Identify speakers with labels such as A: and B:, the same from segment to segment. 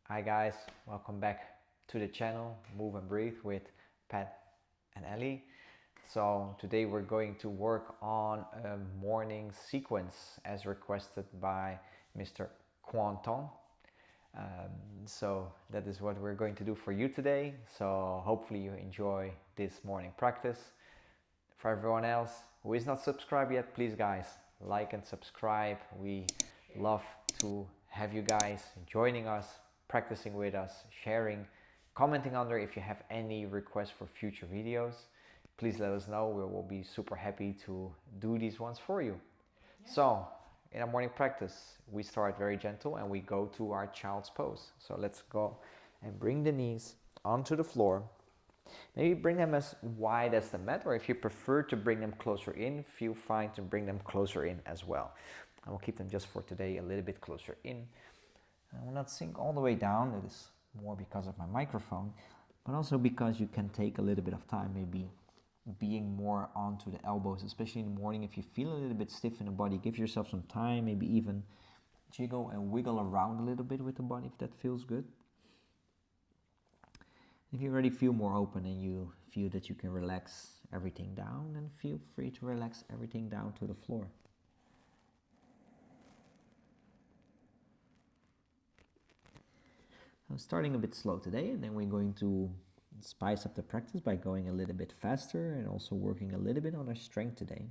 A: Hi guys, welcome back to the channel Move and Breathe with Pat and Eli. So today we're going to work on a morning sequence as requested by Mr. Quanton. So that is what we're going to do for you today. So hopefully you enjoy this morning practice. For everyone else who is not subscribed yet, please guys, like and subscribe. We love to have you guys joining us, practicing with us, sharing, commenting under if you have any requests for future videos. Please let us know. We will be super happy to do these ones for you. So in our morning practice, we start very gentle and we go to our child's pose. So let's go and bring the knees onto the floor. Maybe bring them as wide as the mat, or if you prefer to bring them closer in, feel fine to bring them closer in as well. I will keep them just for today a little bit closer in. I will not sink all the way down. That is more because of my microphone, but also because you can take a little bit of time, maybe being more onto the elbows, especially in the morning. If you feel a little bit stiff in the body, give yourself some time, maybe even jiggle and wiggle around a little bit with the body if that feels good. If you already feel more open and you feel that you can relax everything down, then feel free to relax everything down to the floor. I'm starting a bit slow today, and then we're going to spice up the practice by going a little bit faster and also working a little bit on our strength today.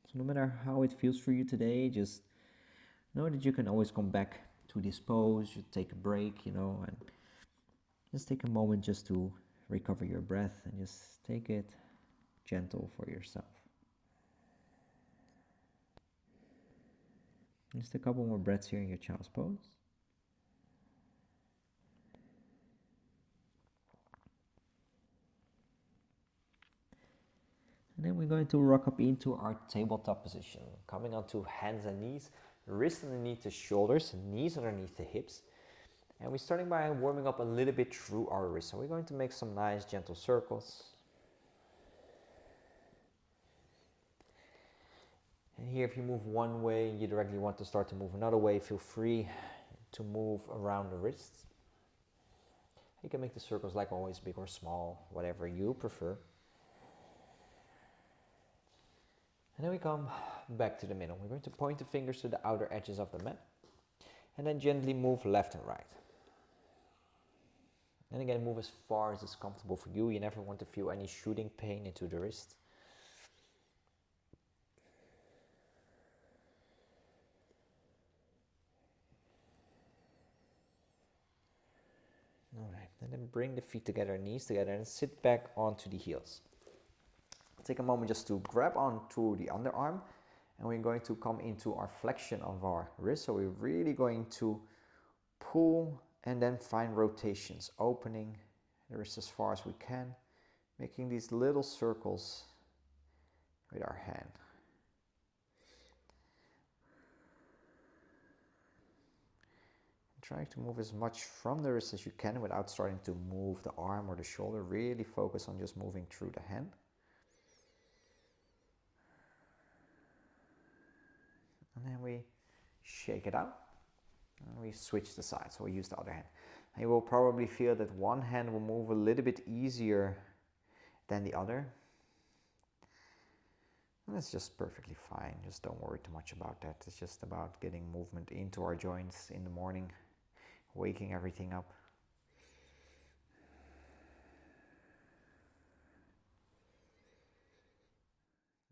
A: So no matter how it feels for you today, just know that you can always come back to this pose. You take a break, and just take a moment just to recover your breath and just take it gentle for yourself. Just a couple more breaths here in your child's pose. And then we're going to rock up into our tabletop position, coming onto hands and knees, wrists underneath the shoulders, knees underneath the hips. And we're starting by warming up a little bit through our wrists. So we're going to make some nice gentle circles. And here, if you move one way and you directly want to start to move another way, feel free to move around the wrists. You can make the circles, like always, big or small, whatever you prefer. And then we come back to the middle. We're going to point the fingers to the outer edges of the mat. And then gently move left and right. And again, move as far as is comfortable for you. You never want to feel any shooting pain into the wrist. Alright, and then bring the feet together, knees together, and sit back onto the heels. Take a moment just to grab onto the underarm, and we're going to come into our flexion of our wrist. So we're really going to pull and then find rotations, opening the wrist as far as we can, making these little circles with our hand. Try to move as much from the wrist as you can without starting to move the arm or the shoulder. Really focus on just moving through the hand. And then we shake it out and we switch the side. So we use the other hand. And you will probably feel that one hand will move a little bit easier than the other. And that's just perfectly fine. Just don't worry too much about that. It's just about getting movement into our joints in the morning, waking everything up.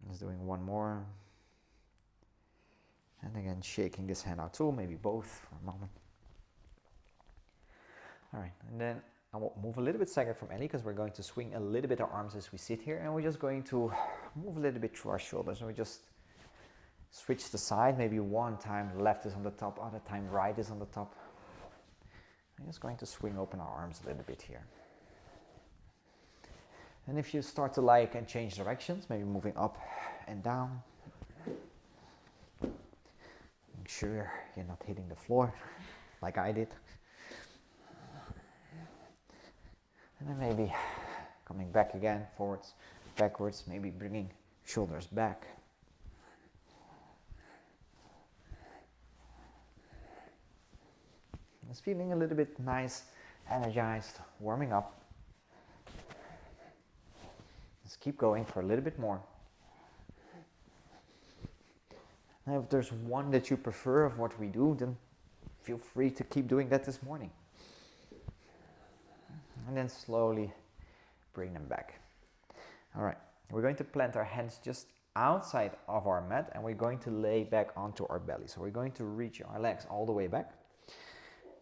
A: Just doing one more. And again, shaking this hand out too, maybe both for a moment. All right, and then I will move a little bit second from Eli because we're going to swing a little bit our arms as we sit here, and we're just going to move a little bit through our shoulders. And we just switch the side. Maybe one time left is on the top, other time right is on the top. I'm just going to swing open our arms a little bit here. And if you start to like and change directions, maybe moving up and down. Make sure you're not hitting the floor like I did. And then maybe coming back again, forwards, backwards, maybe bringing shoulders back. Just feeling a little bit nice, energized, warming up. Let's keep going for a little bit more. Now if there's one that you prefer of what we do, then feel free to keep doing that this morning. And then slowly bring them back. All right, we're going to plant our hands just outside of our mat and we're going to lay back onto our belly. So we're going to reach our legs all the way back,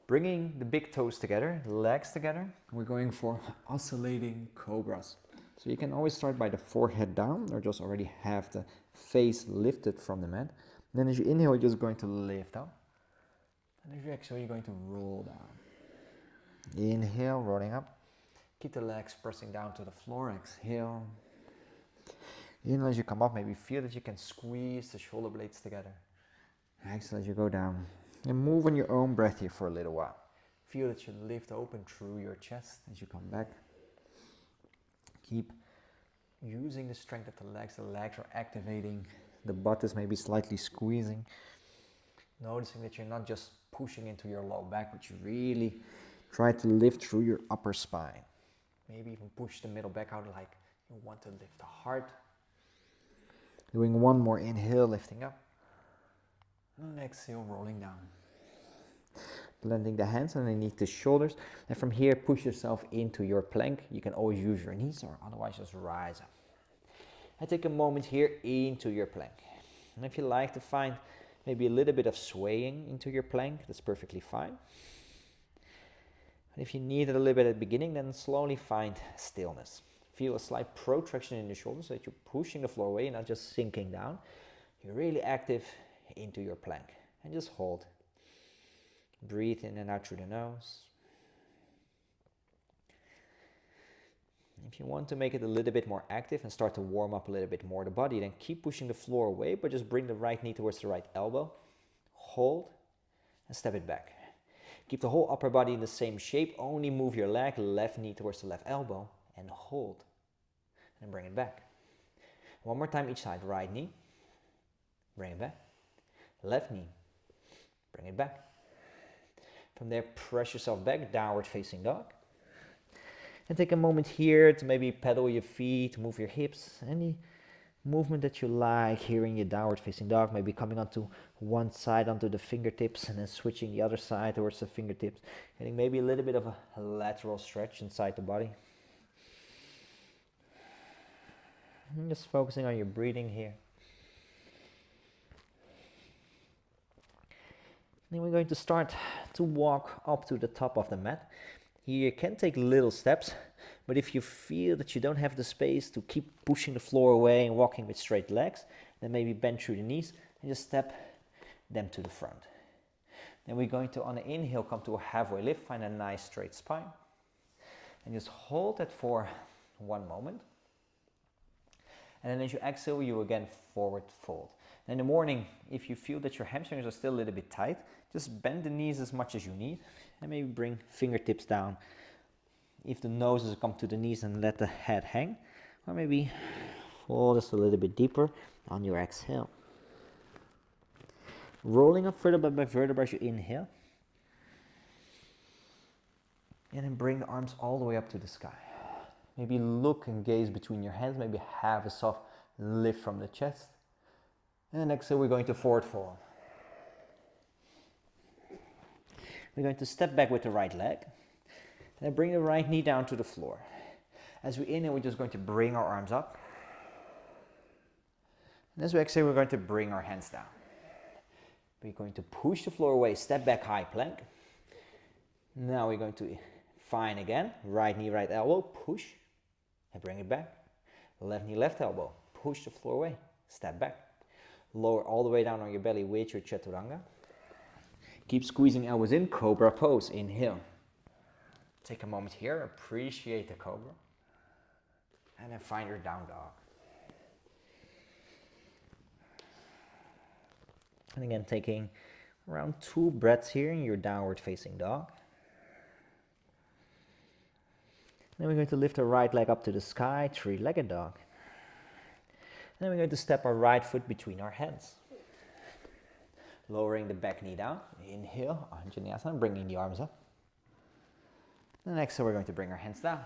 A: bringing the big toes together, legs together. We're going for oscillating cobras. So you can always start by the forehead down or just already have the face lifted from the mat. Then as you inhale, you're just going to lift up. And as you exhale, you're going to roll down. Inhale, rolling up. Keep the legs pressing down to the floor. Exhale. Inhale as you come up, maybe feel that you can squeeze the shoulder blades together. Exhale as you go down. And move on your own breath here for a little while. Feel that you lift open through your chest as you come back. Keep using the strength of the legs. The legs are activating. The butt is maybe slightly squeezing. Noticing that you're not just pushing into your low back, but you really try to lift through your upper spine. Maybe even push the middle back out like you want to lift the heart. Doing one more inhale, lifting up. And exhale, rolling down. Blending the hands underneath the shoulders. And from here, push yourself into your plank. You can always use your knees or otherwise just rise up. And take a moment here into your plank. And if you like to find maybe a little bit of swaying into your plank, that's perfectly fine. And if you need it a little bit at the beginning, then slowly find stillness. Feel a slight protraction in the shoulders so that you're pushing the floor away and not just sinking down. You're really active into your plank. And just hold. Breathe in and out through the nose. If you want to make it a little bit more active and start to warm up a little bit more the body, then keep pushing the floor away, but just bring the right knee towards the right elbow. Hold and step it back. Keep the whole upper body in the same shape. Only move your leg, left knee towards the left elbow, and hold. And bring it back. One more time each side. Right knee. Bring it back. Left knee. Bring it back. From there, press yourself back, downward facing dog. And take a moment here to maybe pedal your feet, move your hips. Any movement that you like here in your downward facing dog. Maybe coming onto one side onto the fingertips and then switching the other side towards the fingertips. Getting maybe a little bit of a lateral stretch inside the body. And just focusing on your breathing here. Then we're going to start to walk up to the top of the mat. Here you can take little steps, but if you feel that you don't have the space to keep pushing the floor away and walking with straight legs, then maybe bend through the knees and just step them to the front. Then we're going to, on the inhale, come to a halfway lift, find a nice straight spine. And just hold that for one moment. And then as you exhale, you again forward fold. In the morning, if you feel that your hamstrings are still a little bit tight, just bend the knees as much as you need and maybe bring fingertips down. If the nose has come to the knees, and let the head hang, or maybe fall just a little bit deeper on your exhale. Rolling up vertebra by vertebra as you inhale. And then bring the arms all the way up to the sky. Maybe look and gaze between your hands, maybe have a soft lift from the chest. And then exhale, we're going to forward fold. We're going to step back with the right leg. And then bring the right knee down to the floor. As we inhale, we're just going to bring our arms up. And as we exhale, we're going to bring our hands down. We're going to push the floor away, step back, high plank. Now we're going to find again, right knee, right elbow, push, and bring it back. Left knee, left elbow, push the floor away, step back. Lower all the way down on your belly with your chaturanga. Keep squeezing elbows in, cobra pose, inhale. Take a moment here, appreciate the cobra. And then find your down dog. And again, taking around 2 breaths here in your downward facing dog. Then we're going to lift our right leg up to the sky, 3-legged dog. And then we're going to step our right foot between our hands. lowering the back knee down. Inhale, Anjaneyasana, bringing the arms up. And exhale, we're going to bring our hands down.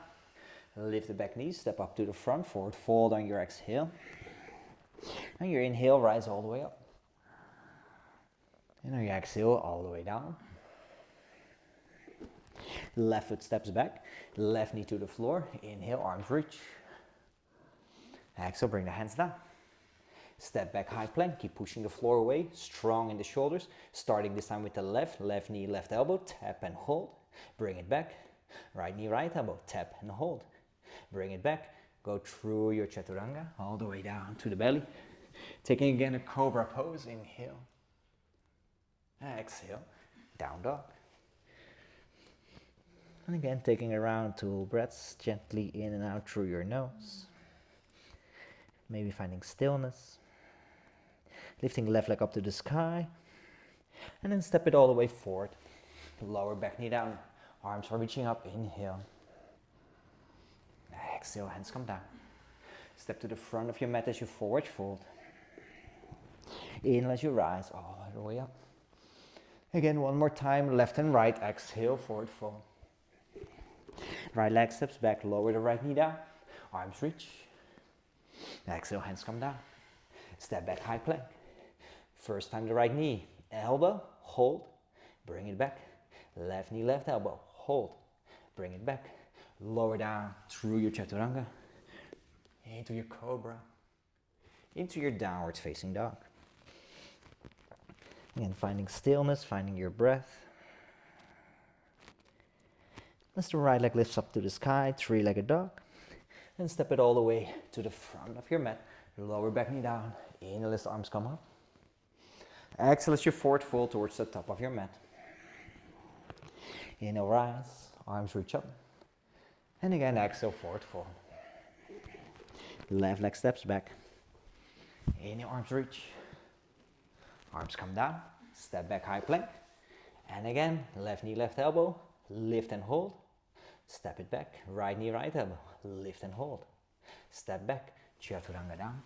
A: Lift the back knees, step up to the front, forward fold on your exhale. And your inhale, rise all the way up. And on your exhale, all the way down. Left foot steps back, left knee to the floor. Inhale, arms reach. Exhale, bring the hands down. Step back, high plank, keep pushing the floor away, strong in the shoulders. Starting this time with the left knee, left elbow, tap and hold. Bring it back. Right knee, right elbow, tap and hold. Bring it back, go through your chaturanga, all the way down to the belly. Taking again a cobra pose, inhale. Exhale, down dog. And again, taking around 2 breaths, gently in and out through your nose. Maybe finding stillness. Lifting left leg up to the sky. And then step it all the way forward. Lower back knee down, arms are reaching up, inhale. Exhale, hands come down. Step to the front of your mat as you forward fold. Inhale as you rise all the way up. Again, one more time, left and right, exhale, forward fold. Right leg steps back, lower the right knee down, arms reach. Exhale, hands come down. Step back, high plank. First time the right knee, elbow, hold, bring it back. Left knee, left elbow, hold, bring it back. Lower down through your chaturanga, into your cobra, into your downward facing dog. Again, finding stillness, finding your breath. As the right leg lifts up to the sky, 3-legged dog. And step it all the way to the front of your mat. Lower back knee down, inhale as the arms come up. Exhale as you forward fold towards the top of your mat. Inhale, rise, arms reach up. And again, exhale, forward fold. Left leg steps back. Inhale, arms reach. Arms come down, step back, high plank. And again, left knee, left elbow, lift and hold. Step it back, right knee, right elbow, lift and hold. Step back, chaturanga down.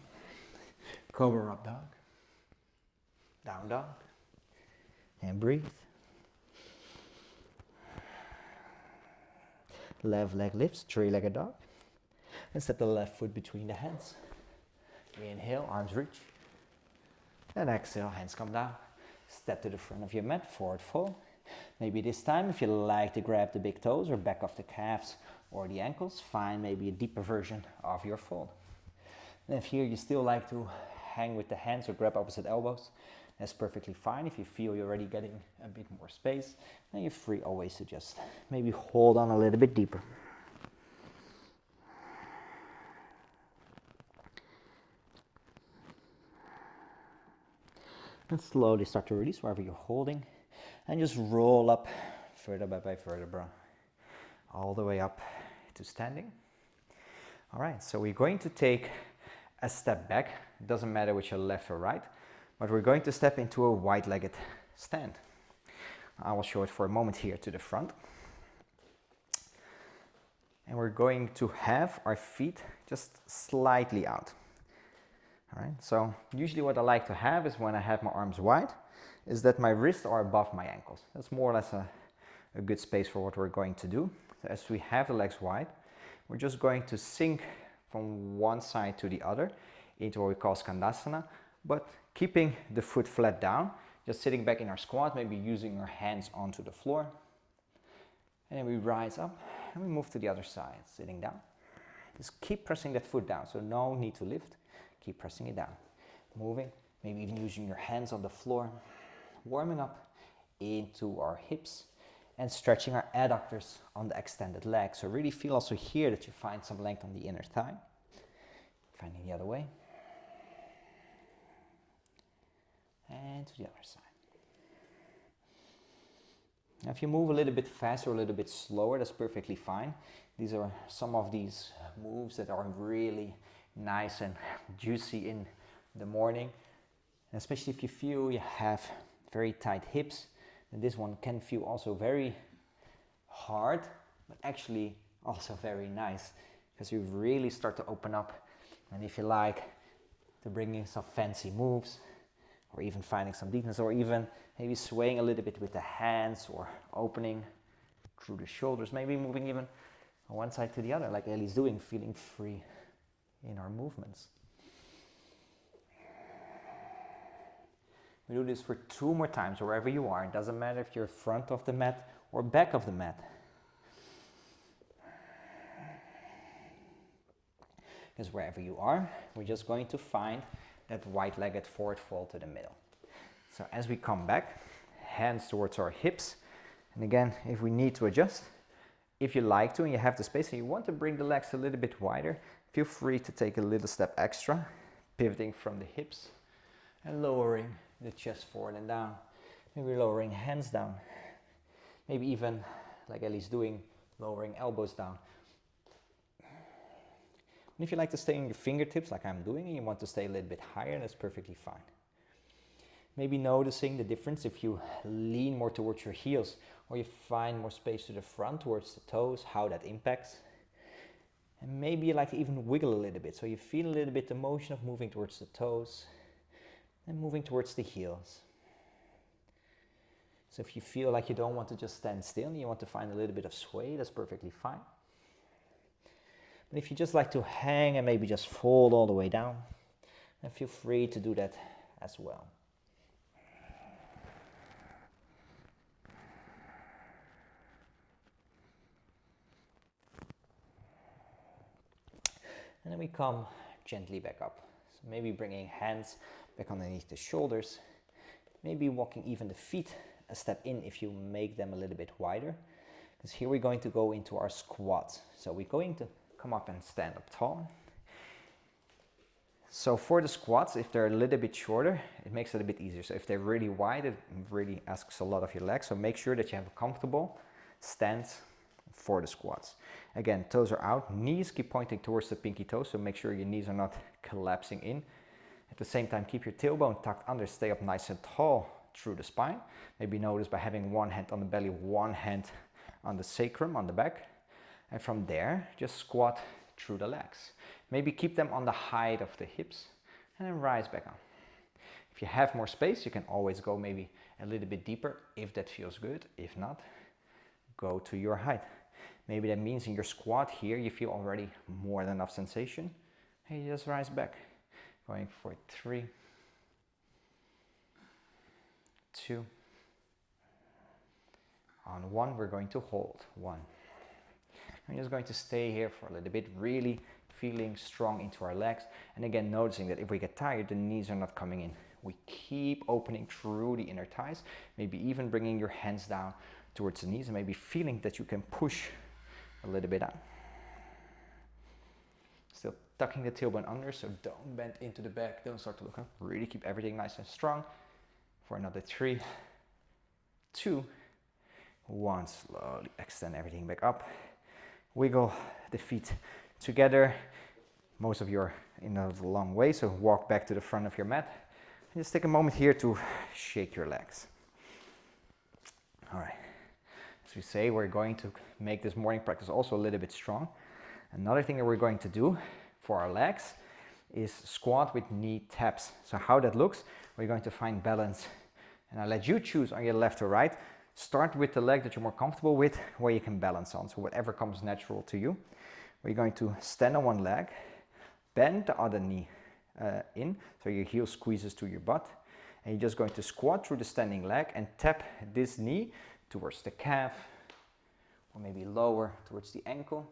A: Cobra up dog. Down dog. And breathe. Left leg lifts, 3-legged dog. And step the left foot between the hands. Inhale, arms reach. And exhale, hands come down. Step to the front of your mat, forward fold. Maybe this time, if you like to grab the big toes or back of the calves or the ankles, find maybe a deeper version of your fold. And if here you still like to hang with the hands or grab opposite elbows, that's perfectly fine. If you feel you're already getting a bit more space, then you're free always to just maybe hold on a little bit deeper. And slowly start to release wherever you're holding. And just roll up vertebra by vertebra. All the way up to standing. All right, so we're going to take a step back. It doesn't matter which your left or right. But we're going to step into a wide-legged stand. I will show it for a moment here to the front. And we're going to have our feet just slightly out. All right, so usually what I like to have is when I have my arms wide, is that my wrists are above my ankles. That's more or less a good space for what we're going to do. So as we have the legs wide, we're just going to sink from one side to the other into what we call Skandasana, but keeping the foot flat down, just sitting back in our squat, maybe using our hands onto the floor. And then we rise up and we move to the other side, sitting down. Just keep pressing that foot down, so no need to lift. Keep pressing it down. Moving, maybe even using your hands on the floor. Warming up into our hips and stretching our adductors on the extended leg. So really feel also here that you find some length on the inner thigh. Finding the other way. And to the other side. Now if you move a little bit faster or a little bit slower, that's perfectly fine. These are some of these moves that are really nice and juicy in the morning. And especially if you feel you have very tight hips, then this one can feel also very hard, but actually also very nice, because you really start to open up. And if you like to bring in some fancy moves, or even finding some deepness, or even maybe swaying a little bit with the hands, or opening through the shoulders, maybe moving even on one side to the other, like Eli's doing, feeling free in our movements. We do this for 2 more times, wherever you are. It doesn't matter if you're front of the mat or back of the mat. Because wherever you are, we're just going to find that wide-legged forward fold to the middle. So as we come back, hands towards our hips. And again, if we need to adjust, if you like to and you have the space and you want to bring the legs a little bit wider, feel free to take a little step extra, pivoting from the hips and lowering the chest forward and down. Maybe lowering hands down. Maybe even, like Ellie's doing, lowering elbows down. And if you like to stay on your fingertips like I'm doing and you want to stay a little bit higher, that's perfectly fine. Maybe noticing the difference if you lean more towards your heels or you find more space to the front towards the toes, how that impacts. And maybe you like to even wiggle a little bit, so you feel a little bit the motion of moving towards the toes and moving towards the heels. So if you feel like you don't want to just stand still and you want to find a little bit of sway, that's perfectly fine. But if you just like to hang and maybe just fold all the way down, then feel free to do that as well. And then we come gently back up. So maybe bringing hands back underneath the shoulders. Maybe walking even the feet a step in if you make them a little bit wider. Because here we're going to go into our squats. So we're going to come up and stand up tall. So for the squats, if they're a little bit shorter, it makes it a bit easier. So if they're really wide, it really asks a lot of your legs. So make sure that you have a comfortable stance for the squats. Again, toes are out, knees keep pointing towards the pinky toes, so make sure your knees are not collapsing in. At the same time, keep your tailbone tucked under, stay up nice and tall through the spine. Maybe notice by having one hand on the belly, one hand on the sacrum, on the back. And from there, just squat through the legs. Maybe keep them on the height of the hips and then rise back up. If you have more space, you can always go maybe a little bit deeper if that feels good. If not, go to your height. Maybe that means in your squat here, you feel already more than enough sensation. And you just rise back. Going for 3, 2. On 1, we're going to hold 1. I'm just going to stay here for a little bit, really feeling strong into our legs. And again, noticing that if we get tired, the knees are not coming in. We keep opening through the inner thighs, maybe even bringing your hands down towards the knees and maybe feeling that you can push a little bit out. Still tucking the tailbone under, so don't bend into the back, don't start to look up. Really keep everything nice and strong. For another 3, 2, 1. Slowly extend everything back up. Wiggle the feet together. Most of you are in a long way, so walk back to the front of your mat. And just take a moment here to shake your legs. All right. As we say, we're going to make this morning practice also a little bit strong. Another thing that we're going to do for our legs is squat with knee taps. So how that looks, we're going to find balance. And I'll let you choose on your left or right. Start with the leg that you're more comfortable with, where you can balance on. So whatever comes natural to you. We're going to stand on one leg, bend the other knee in, so your heel squeezes to your butt. And you're just going to squat through the standing leg and tap this knee towards the calf, or maybe lower towards the ankle.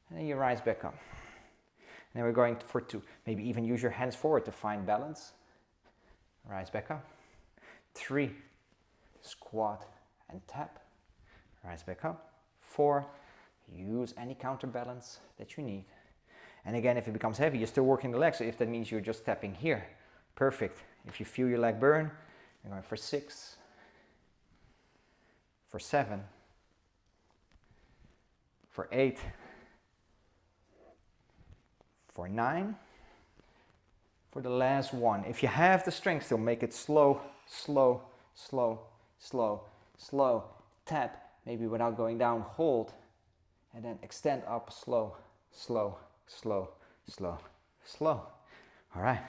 A: And then you rise back up. And then we're going for 2. Maybe even use your hands forward to find balance. Rise back up. 3, squat and tap. Rise back up. 4, use any counterbalance that you need. And again, if it becomes heavy, you're still working the legs. So if that means you're just tapping here, perfect. If you feel your leg burn, you're going for 6, for 7, for 8, for 9, for the last 1. If you have the strength, still make it slow, slow, slow, slow, slow. Tap, maybe without going down, hold, and then extend up, slow, slow, slow, slow, slow. All right,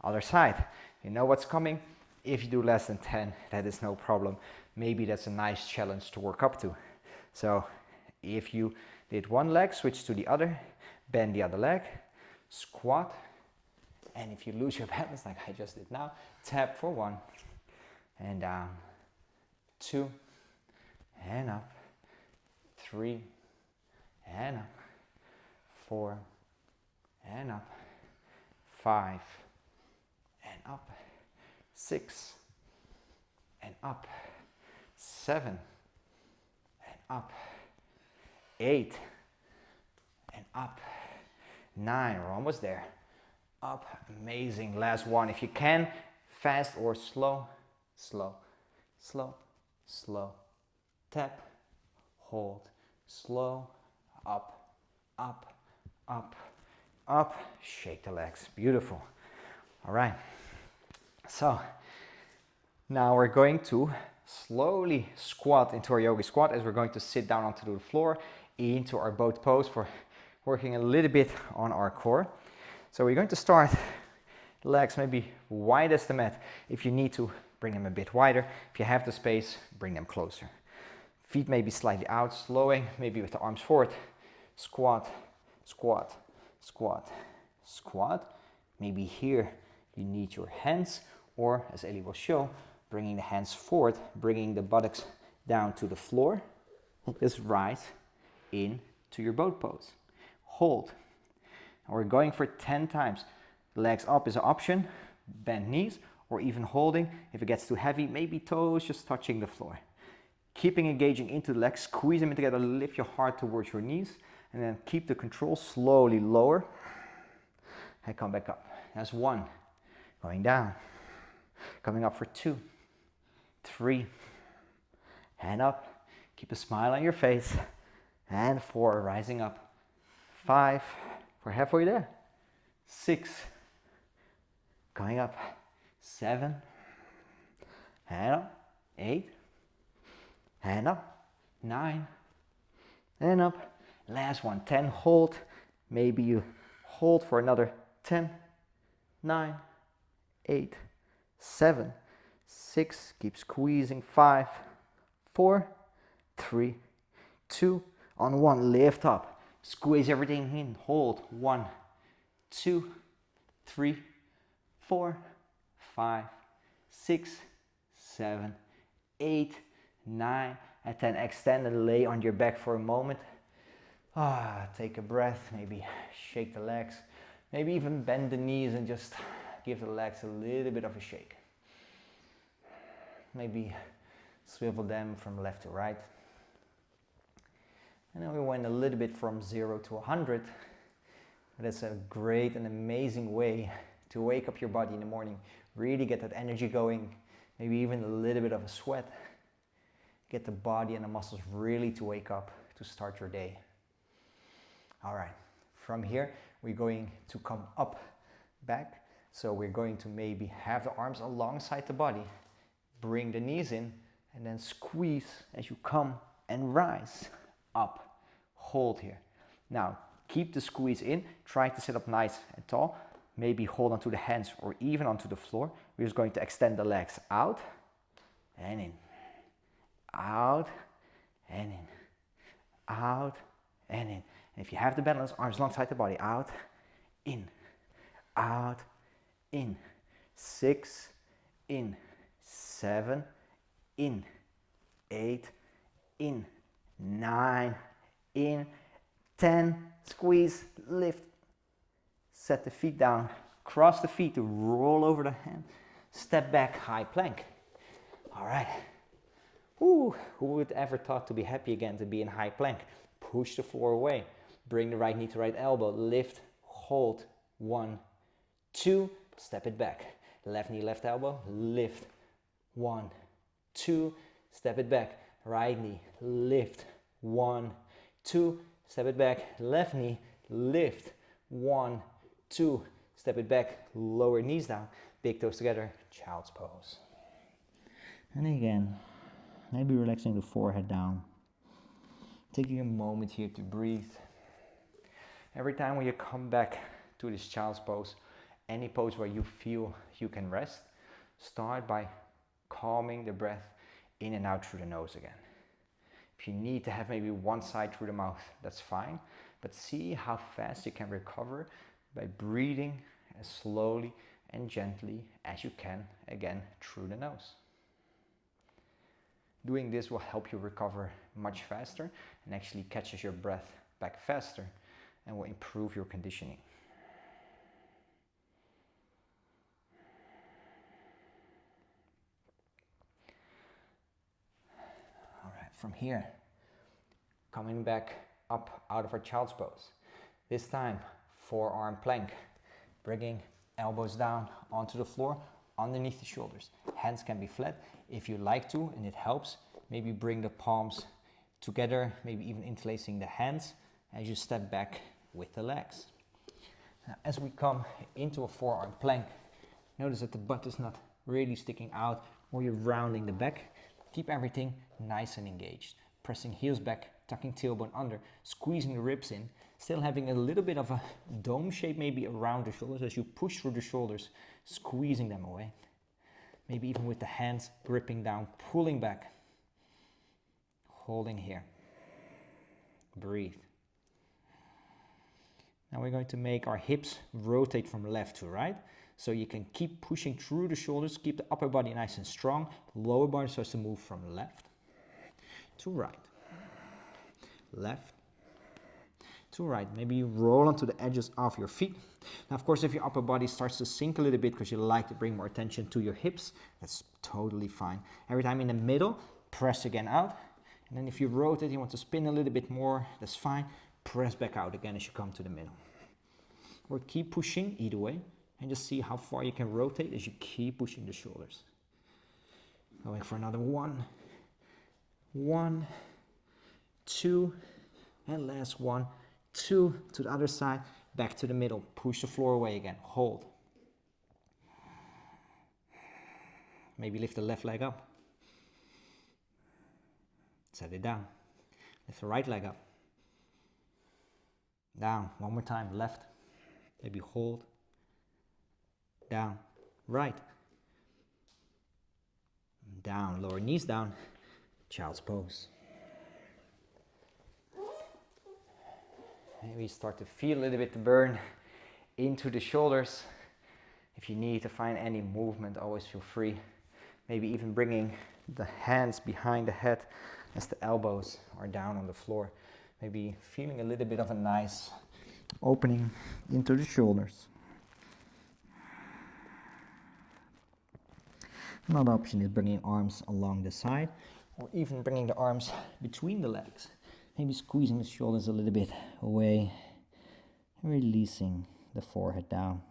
A: other side. You know what's coming. If you do less than 10, that is no problem. Maybe that's a nice challenge to work up to. So if you did one leg, switch to the other, bend the other leg, squat, and if you lose your balance like I just did now, tap for 1 and down, 2 and up, 3 and up, 4 and up, 5 and up, 6 and up, 7 and up, 8 and up, 9, we're almost there, up, amazing, last one. If you can, fast or slow, slow, slow, slow, tap, hold, slow, up, up, up, up, shake the legs, beautiful. All right, so now we're going to slowly squat into our yogi squat as we're going to sit down onto the floor into our boat pose for working a little bit on our core. So we're going to start legs maybe wide as the mat. If you need to, bring them a bit wider. If you have the space, bring them closer. Feet maybe slightly out, slowing, maybe with the arms forward. Squat, squat, squat, squat. Maybe here you need your hands, or as Eli will show, bringing the hands forward, bringing the buttocks down to the floor. Just rise into your boat pose. Hold. And we're going for 10 times. Legs up is an option, bend knees, or even holding. If it gets too heavy, maybe toes just touching the floor. Keeping engaging into the legs, squeeze them in together, lift your heart towards your knees, and then keep the control, slowly lower, and come back up. That's 1, going down, coming up for 2, 3, and up, keep a smile on your face, and 4, rising up, 5, we're halfway there, 6, going up, 7, and up, 8, and up, 9, and up, last one, 10, hold, maybe you hold for another 10, 9, 8, 7, 6, keep squeezing, 5, 4, 3, 2, on 1, lift up, squeeze everything in, hold, 1, 2, 3, 4, 5, 6, 7, 8, 9, and 10. Extend and lay on your back for a moment. Take a breath, maybe shake the legs, maybe even bend the knees and just give the legs a little bit of a shake. Maybe swivel them from left to right. And then we went a little bit from 0 to 100. That's a great and amazing way to wake up your body in the morning. Really get that energy going, maybe even a little bit of a sweat. Get the body and the muscles really to wake up to start your day. All right, from here we're going to come up, back. So we're going to maybe have the arms alongside the body, bring the knees in, and then squeeze as you come and rise up. Hold here. Now keep the squeeze in, try to sit up nice and tall, maybe hold onto the hands or even onto the floor. We're just going to extend the legs out and in, out and in, out and in. And if you have the balance, arms alongside the body, out, in, 6, in, 7, in, 8, in, 9, in, 10, squeeze, lift, set the feet down, cross the feet to roll over the hand, step back, high plank. All right. Ooh, who would ever thought to be happy again to be in high plank? Push the floor away, bring the right knee to right elbow, lift, hold, 1, 2, step it back, left knee, left elbow, lift, 1, 2, step it back, right knee, lift, 1, 2, step it back, left knee, lift, 1, 2, step it back, lower knees down, big toes together, child's pose. And again, maybe relaxing the forehead down, taking a moment here to breathe. Every time when you come back to this child's pose, any pose where you feel you can rest, Start by calming the breath in and out through the nose again. If you need to have maybe one side through the mouth, that's fine, but see how fast you can recover by breathing as slowly and gently as you can, again, through the nose. Doing this will help you recover much faster and actually catches your breath back faster and will improve your conditioning. All right, from here, coming back up out of our child's pose. This time, forearm plank, bringing elbows down onto the floor, underneath the shoulders. Hands can be flat if you like to, and it helps. Maybe bring the palms together, maybe even interlacing the hands as you step back with the legs. Now, as we come into a forearm plank, notice that the butt is not really sticking out or you're rounding the back. Keep everything nice and engaged. Pressing heels back, tucking tailbone under, squeezing the ribs in, still having a little bit of a dome shape maybe around the shoulders as you push through the shoulders, squeezing them away. Maybe even with the hands gripping down, pulling back, holding here. Breathe. Now we're going to make our hips rotate from left to right. So you can keep pushing through the shoulders, keep the upper body nice and strong. Lower body starts to move from left to right. Left to right. Maybe you roll onto the edges of your feet. Now, of course, if your upper body starts to sink a little bit because you like to bring more attention to your hips, that's totally fine. Every time in the middle, press again out. And then if you rotate, you want to spin a little bit more, that's fine. Press back out again as you come to the middle. Or keep pushing either way. And just see how far you can rotate as you keep pushing the shoulders. Going for another 1, 2, and last 1, 2, to the other side, back to the middle, push the floor away again, hold. Maybe lift the left leg up. Set it down. Lift the right leg up. Down, one more time, left. Maybe hold. Down, right. Down, lower knees down, child's pose. Maybe start to feel a little bit the burn into the shoulders. If you need to find any movement, always feel free. Maybe even bringing the hands behind the head as the elbows are down on the floor. Maybe feeling a little bit of a nice opening into the shoulders. Another option is bringing arms along the side or even bringing the arms between the legs. Maybe squeezing the shoulders a little bit away and releasing the forehead down.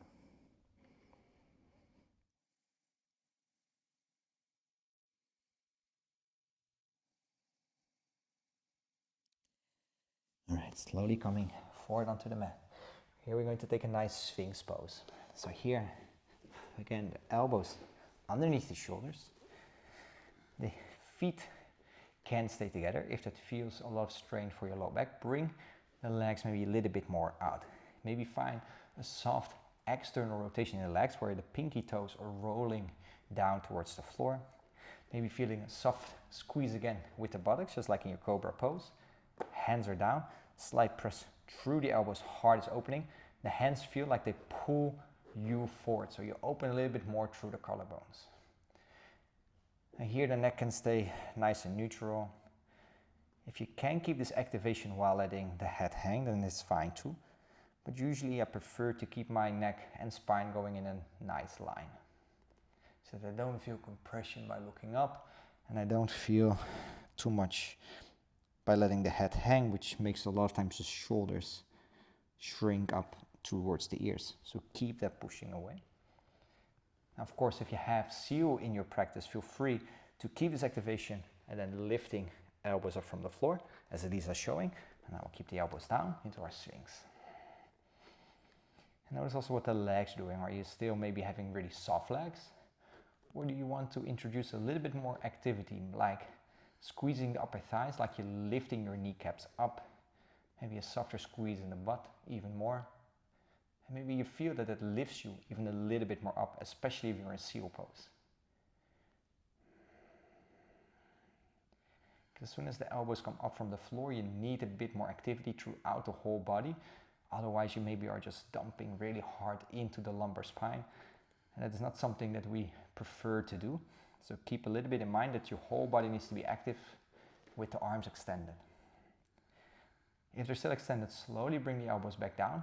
A: All right, slowly coming forward onto the mat. Here we're going to take a nice Sphinx pose. So here, again, the elbows underneath the shoulders. The feet can stay together. If that feels a lot of strain for your low back, bring the legs maybe a little bit more out. Maybe find a soft external rotation in the legs where the pinky toes are rolling down towards the floor. Maybe feeling a soft squeeze again with the buttocks, just like in your cobra pose. Hands are down, slight press through the elbows, heart is opening. The hands feel like they pull you forward, so you open a little bit more through the collarbones. And here the neck can stay nice and neutral. If you can keep this activation while letting the head hang, then it's fine too. But usually I prefer to keep my neck and spine going in a nice line, so that I don't feel compression by looking up, and I don't feel too much by letting the head hang, which makes a lot of times the shoulders shrink up towards the ears. So keep that pushing away. Now, of course, if you have seal in your practice, feel free to keep this activation and then lifting elbows up from the floor, as Elisa is showing. And I will keep the elbows down into our Sphinx. And notice also what the legs are doing. Are you still maybe having really soft legs? Or do you want to introduce a little bit more activity, like squeezing the upper thighs, like you're lifting your kneecaps up? Maybe a softer squeeze in the butt, even more. And maybe you feel that it lifts you even a little bit more up, especially if you're in seal pose.
B: As soon as the elbows come up from the floor, you need a bit more activity throughout the whole body. Otherwise, you maybe are just dumping really hard into the lumbar spine. And that is not something that we prefer to do. So keep a little bit in mind that your whole body needs to be active with the arms extended. If they're still extended, slowly bring the elbows back down.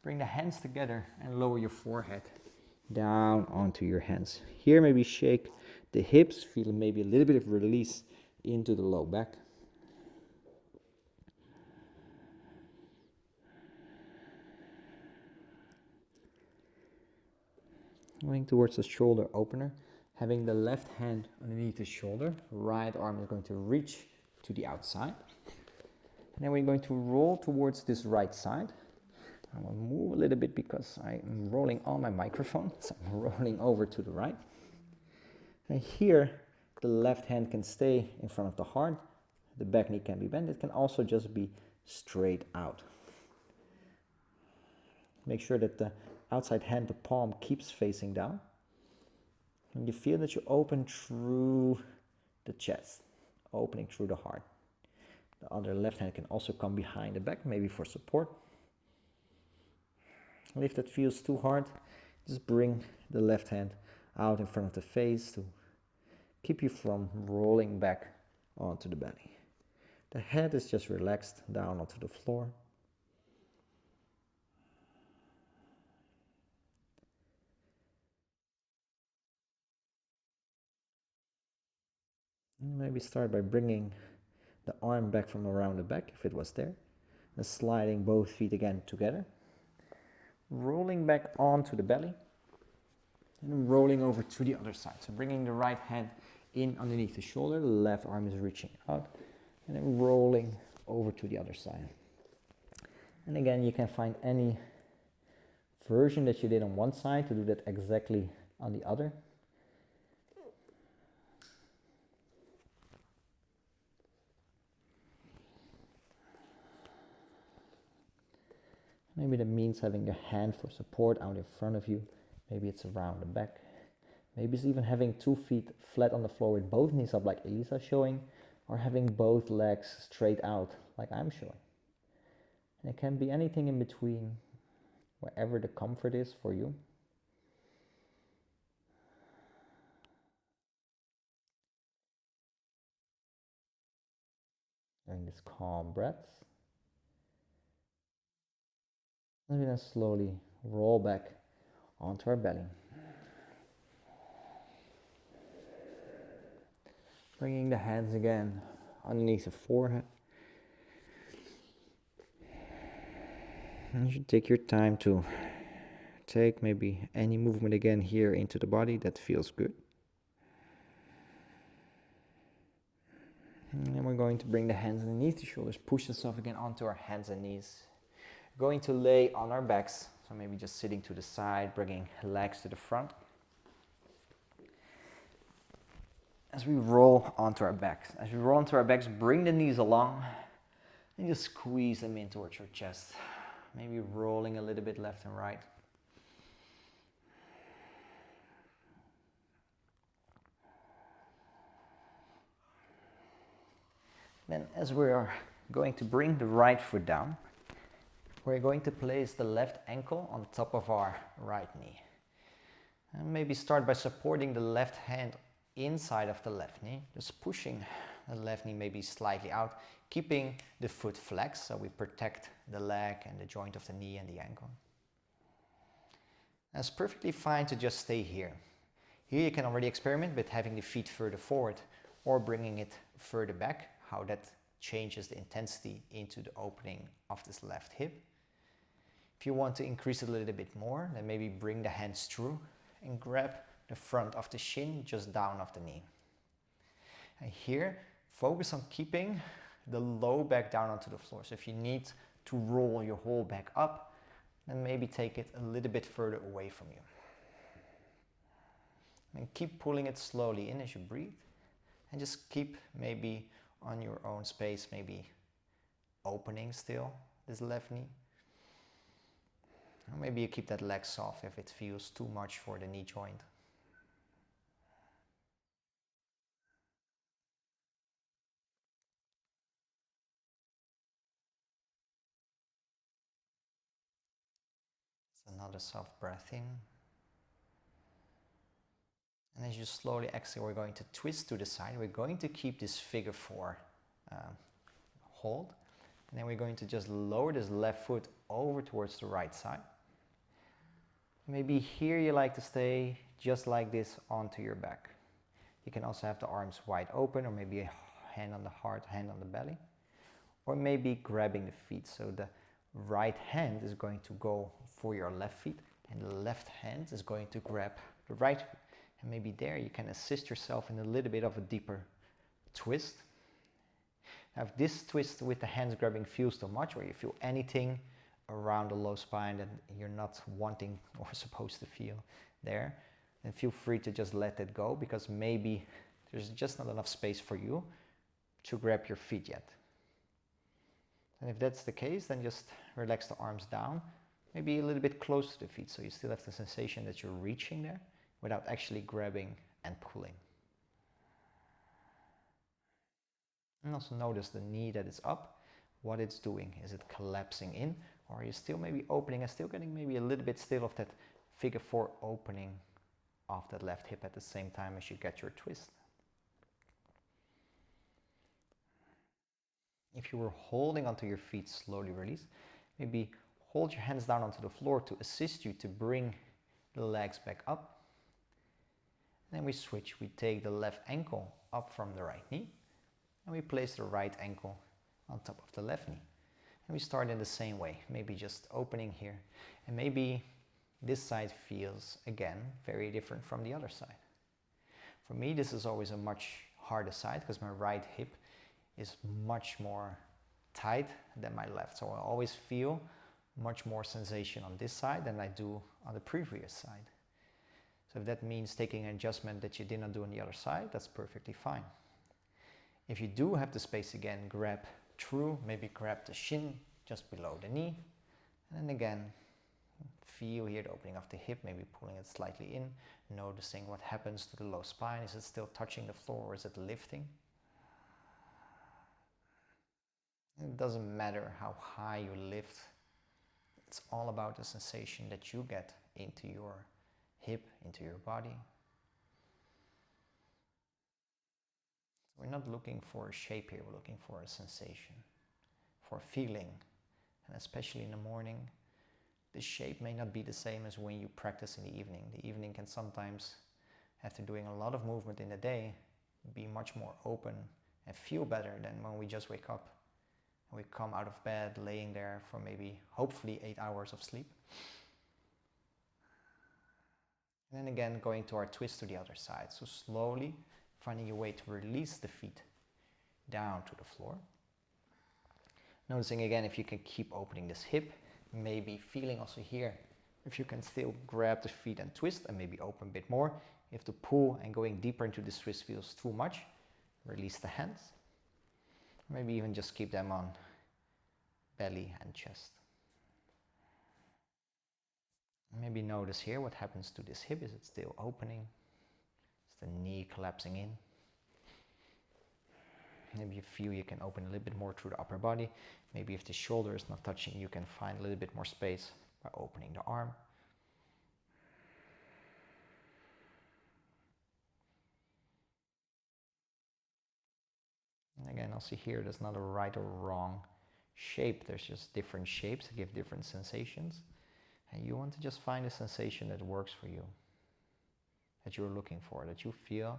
B: Bring the hands together and lower your forehead down onto your hands. Here maybe shake the hips, feel maybe a little bit of release into the low back. Going towards the shoulder opener, having the left hand underneath the shoulder, right arm is going to reach to the outside. And then we're going to roll towards this right side. I will move a little bit because I'm rolling on my microphone, so I'm rolling over to the right. And here, the left hand can stay in front of the heart. The back knee can be bent. It can also just be straight out. Make sure that the outside hand, the palm, keeps facing down. And you feel that you open through the chest, opening through the heart. The other left hand can also come behind the back, maybe for support. And if that feels too hard, just bring the left hand out in front of the face to keep you from rolling back onto the belly. The head is just relaxed down onto the floor. Maybe start by bringing the arm back from around the back, if it was there, and sliding both feet again together. Rolling back onto the belly, and then rolling over to the other side. So bringing the right hand in underneath the shoulder, the left arm is reaching out, and then rolling over to the other side. And again, you can find any version that you did on one side to do that exactly on the other. Maybe that means having a hand for support out in front of you. Maybe it's around the back. Maybe it's even having 2 feet flat on the floor with both knees up like Elisa's showing, or having both legs straight out like I'm showing. And it can be anything in between, wherever the comfort is for you. Doing this calm breath. And we then slowly roll back onto our belly. Bringing the hands again underneath the forehead. And you should take your time to take maybe any movement again here into the body that feels good. And then we're going to bring the hands underneath the shoulders, push yourself again onto our hands and knees. Going to lay on our backs, so maybe just sitting to the side, bringing legs to the front. As we roll onto our backs, bring the knees along and just squeeze them in towards your chest. Maybe rolling a little bit left and right. Then as we are going to bring the right foot down, we're going to place the left ankle on top of our right knee. And maybe start by supporting the left hand inside of the left knee, just pushing the left knee maybe slightly out, keeping the foot flexed so we protect the leg and the joint of the knee and the ankle. That's perfectly fine to just stay here. Here you can already experiment with having the feet further forward or bringing it further back, how that changes the intensity into the opening of this left hip. If you want to increase it a little bit more, then maybe bring the hands through and grab the front of the shin just down of the knee. And here, focus on keeping the low back down onto the floor. So if you need to roll your whole back up, then maybe take it a little bit further away from you. And keep pulling it slowly in as you breathe. And just keep maybe on your own space, maybe opening still this left knee. Or maybe you keep that leg soft if it feels too much for the knee joint.
A: Another soft breath in. And as you slowly exhale, we're going to twist to the side. We're going to keep this figure four hold. And then we're going to just lower this left foot over towards the right side. Maybe here you like to stay just like this onto your back. You can also have the arms wide open, or maybe a hand on the heart, hand on the belly. Or maybe grabbing the feet. So the right hand is going to go for your left feet, and the left hand is going to grab the right foot. And maybe there you can assist yourself in a little bit of a deeper twist. Now if this twist with the hands grabbing feels too much, or you feel anything around the low spine that you're not wanting or supposed to feel there, then feel free to just let it go, because maybe there's just not enough space for you to grab your feet yet. And if that's the case, then just relax the arms down, maybe a little bit close to the feet, so you still have the sensation that you're reaching there without actually grabbing and pulling. And also notice the knee that is up, what it's doing. Is it collapsing in, or are you still maybe opening and still getting maybe a little bit still of that figure four opening of that left hip at the same time as you get your twist? If you were holding onto your feet, slowly release. Maybe hold your hands down onto the floor to assist you to bring the legs back up. And then we switch. We take the left ankle up from the right knee, and we place the right ankle on top of the left knee. And we start in the same way, maybe just opening here. And maybe this side feels, again, very different from the other side. For me, this is always a much harder side, because my right hip is much more tight than my left. So I always feel much more sensation on this side than I do on the previous side. So if that means taking an adjustment that you did not do on the other side, that's perfectly fine. If you do have the space again, grab through, maybe grab the shin just below the knee. And then again, feel here the opening of the hip, maybe pulling it slightly in, noticing what happens to the low spine. Is it still touching the floor, or is it lifting? It doesn't matter how high you lift. It's all about the sensation that you get into your hip, into your body. We're not looking for a shape here, we're looking for a sensation, for a feeling. And especially in the morning, the shape may not be the same as when you practice in the evening. The evening can sometimes, after doing a lot of movement in the day, be much more open and feel better than when we just wake up. We come out of bed, laying there for maybe, hopefully, 8 hours of sleep. And then again, going to our twist to the other side. So slowly finding a way to release the feet down to the floor. Noticing again if you can keep opening this hip. Maybe feeling also here if you can still grab the feet and twist, and maybe open a bit more. If the pull and going deeper into this twist feels too much, release the hands. Maybe even just keep them on belly and chest. Maybe notice here what happens to this hip. Is it still opening? Is the knee collapsing in? Maybe you feel you can open a little bit more through the upper body. Maybe if the shoulder is not touching, you can find a little bit more space by opening the arm. And again, I'll see here, there's not a right or wrong shape. There's just different shapes that give different sensations. And you want to just find a sensation that works for you, that you're looking for, that you feel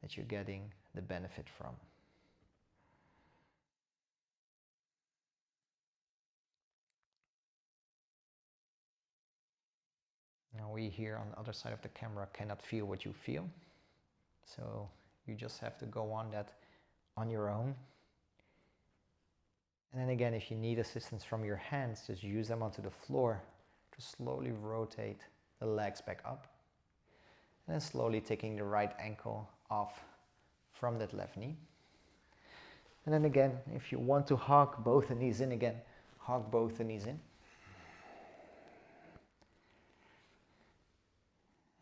A: that you're getting the benefit from. Now we here on the other side of the camera cannot feel what you feel. So you just have to go on that on your own. And then again, if you need assistance from your hands, just use them onto the floor to slowly rotate the legs back up. And then slowly taking the right ankle off from that left knee. And then again, if you want to hug both the knees in again, hug both the knees in.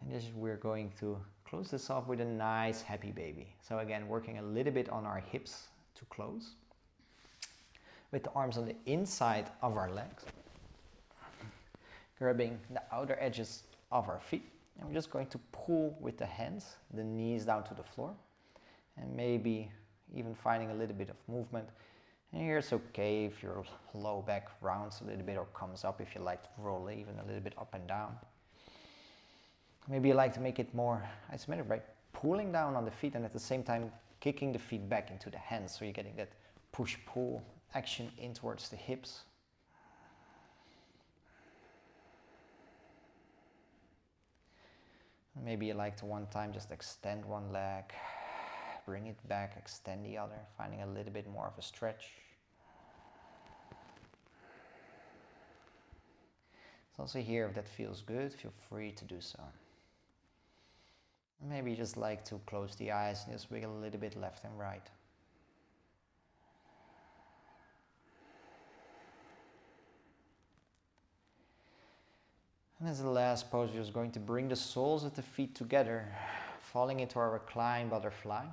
A: And this is, we're going to close this off with a nice happy baby. So again, working a little bit on our hips to close. With the arms on the inside of our legs. grabbing the outer edges of our feet. And we're just going to pull with the hands, the knees down to the floor. And maybe even finding a little bit of movement. And here it's okay if your low back rounds a little bit or comes up, if you like to roll even a little bit up and down. Maybe you like to make it more isometric by pulling down on the feet and at the same time kicking the feet back into the hands, so you're getting that push-pull action in towards the hips. Maybe you like to one time just extend one leg, bring it back, extend the other, finding a little bit more of a stretch. So also here, if that feels good, feel free to do so. Maybe you just like to close the eyes and just wiggle a little bit left and right. And as the last pose, we're just going to bring the soles of the feet together, falling into our reclined butterfly.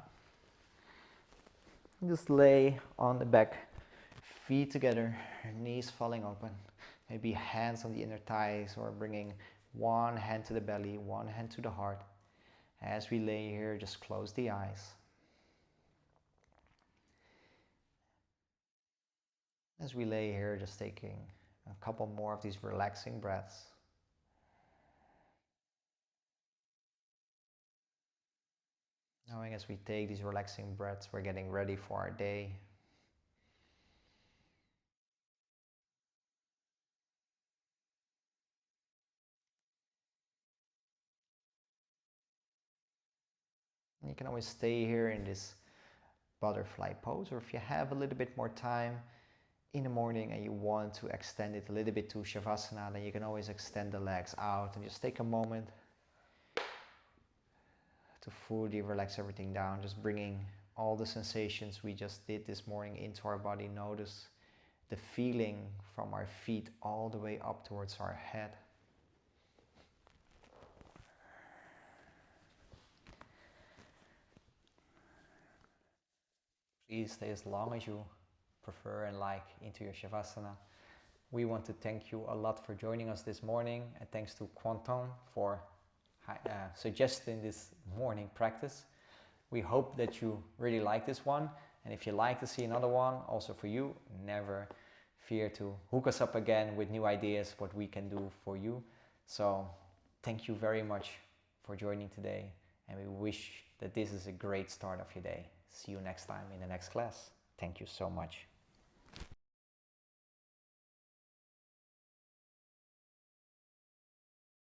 A: Just lay on the back, feet together, knees falling open. Maybe hands on the inner thighs, or bringing one hand to the belly, one hand to the heart. As we lay here, just close the eyes. As we lay here, just taking a couple more of these relaxing breaths. Knowing as we take these relaxing breaths, we're getting ready for our day. And you can always stay here in this butterfly pose, or if you have a little bit more time in the morning and you want to extend it a little bit to Shavasana, then you can always extend the legs out and just take a moment to fully relax everything down, just bringing all the sensations we just did this morning into our body. Notice the feeling from our feet all the way up towards our head. Please stay as long as you prefer and like into your Shavasana. We want to thank you a lot for joining us this morning, and thanks to Quantum for suggesting this morning practice. We hope that you really like this one, and if you like to see another one also for you, never fear to hook us up again with new ideas what we can do for you. So thank you very much for joining today, and we wish that this is a great start of your day. See you next time in the next class. Thank you so much.